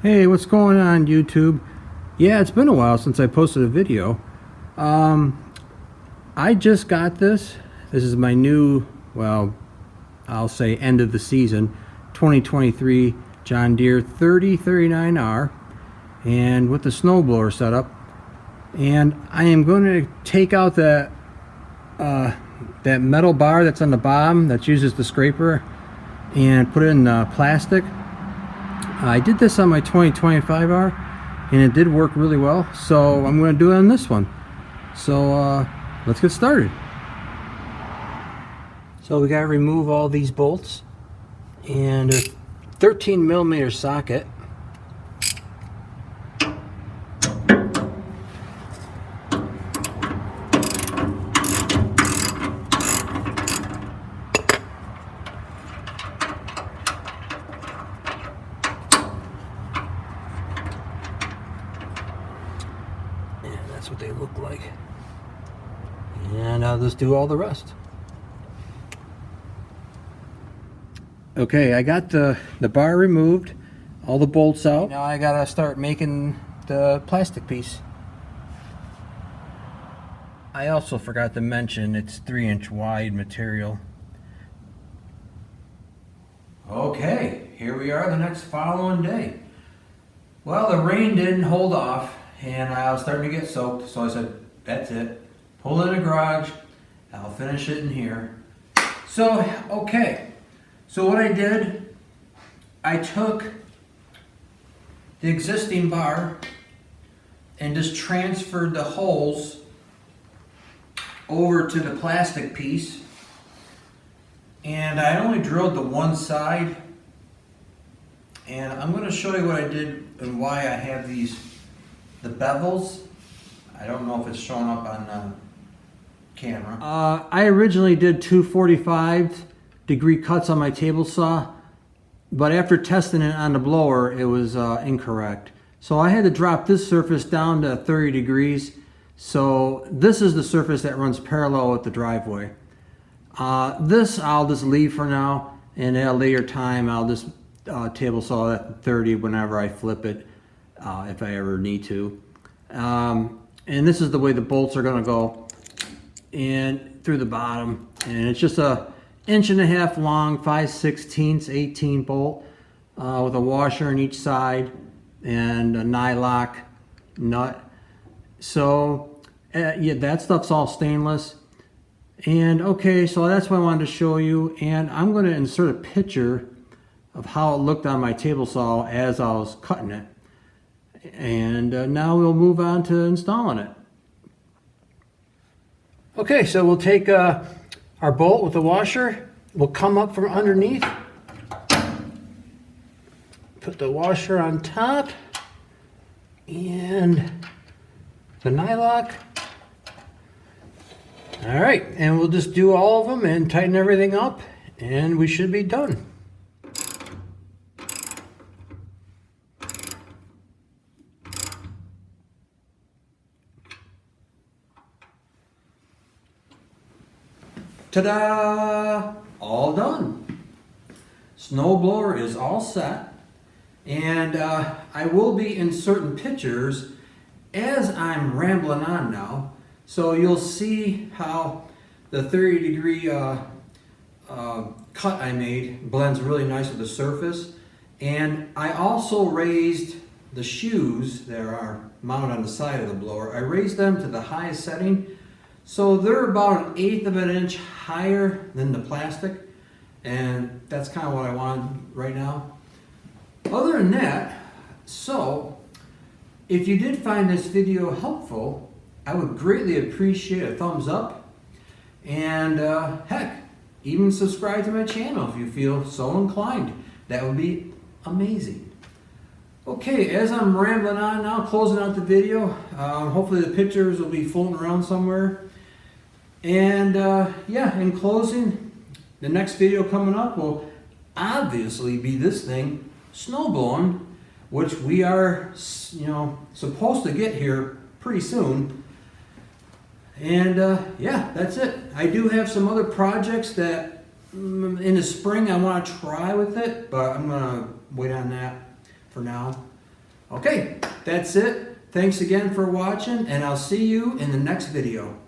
Hey, what's going on, YouTube? Yeah, it's been a while since I posted a video. I just got this. This is my new, well, I'll say end of the season, 2023 John Deere 3039R, and with the snowblower setup. And I am going to take out that metal bar that's on the bottom that uses the scraper and put it in plastic. I did this on my 2025R and it did work really well, so I'm going to do it on this one. So let's get started. So we got to remove all these bolts, and a 13mm socket. That's what they look like. And I'll just do all the rest. Okay, I got the bar removed, all the bolts out. Now I gotta start making the plastic piece. I also forgot to mention it's 3-inch wide material. Okay, here we are the next following day. Well, the rain didn't hold off, and I was starting to get soaked, so I said, that's it. Pull it in the garage, I'll finish it in here. So, okay. So what I did, I took the existing bar and just transferred the holes over to the plastic piece. And I only drilled the one side. And I'm going to show you what I did and why I have the bevels. I don't know if it's showing up on camera. I originally did 245-degree cuts on my table saw, but after testing it on the blower, it was incorrect. So I had to drop this surface down to 30 degrees. So this is the surface that runs parallel with the driveway. This I'll just leave for now, and at a later time I'll just table saw at 30 whenever I flip it, if I ever need to. And this is the way the bolts are going to go, and through the bottom, and it's just a 1.5 inch long 5/16 18 bolt with a washer on each side and a nylock nut. So yeah, that stuff's all stainless. And okay, so that's what I wanted to show you, and I'm going to insert a picture of how it looked on my table saw as I was cutting it. And now we'll move on to installing it. Okay, so we'll take our bolt with the washer. We'll come up from underneath, put the washer on top, and the nylock. All right, and we'll just do all of them and tighten everything up, and we should be done. Ta-da! All done. Snowblower is all set, and I will be inserting pictures as I'm rambling on now, so you'll see how the 30-degree cut I made blends really nice with the surface. And I also raised the shoes that are mounted on the side of the blower. I raised them to the highest setting, so they're about 1/8 of an inch higher than the plastic, and that's kind of what I want right now. Other than that, so if you did find this video helpful, I would greatly appreciate a thumbs up, and heck, even subscribe to my channel if you feel so inclined. That would be amazing. Okay, as I'm rambling on now, closing out the video, hopefully the pictures will be floating around somewhere. And yeah, in closing, the next video coming up will obviously be this thing snowblowing, which we are, supposed to get here pretty soon. And yeah, that's it. I do have some other projects that in the spring I want to try with it, but I'm gonna wait on that for now. Okay, that's it. Thanks again for watching, and I'll see you in the next video.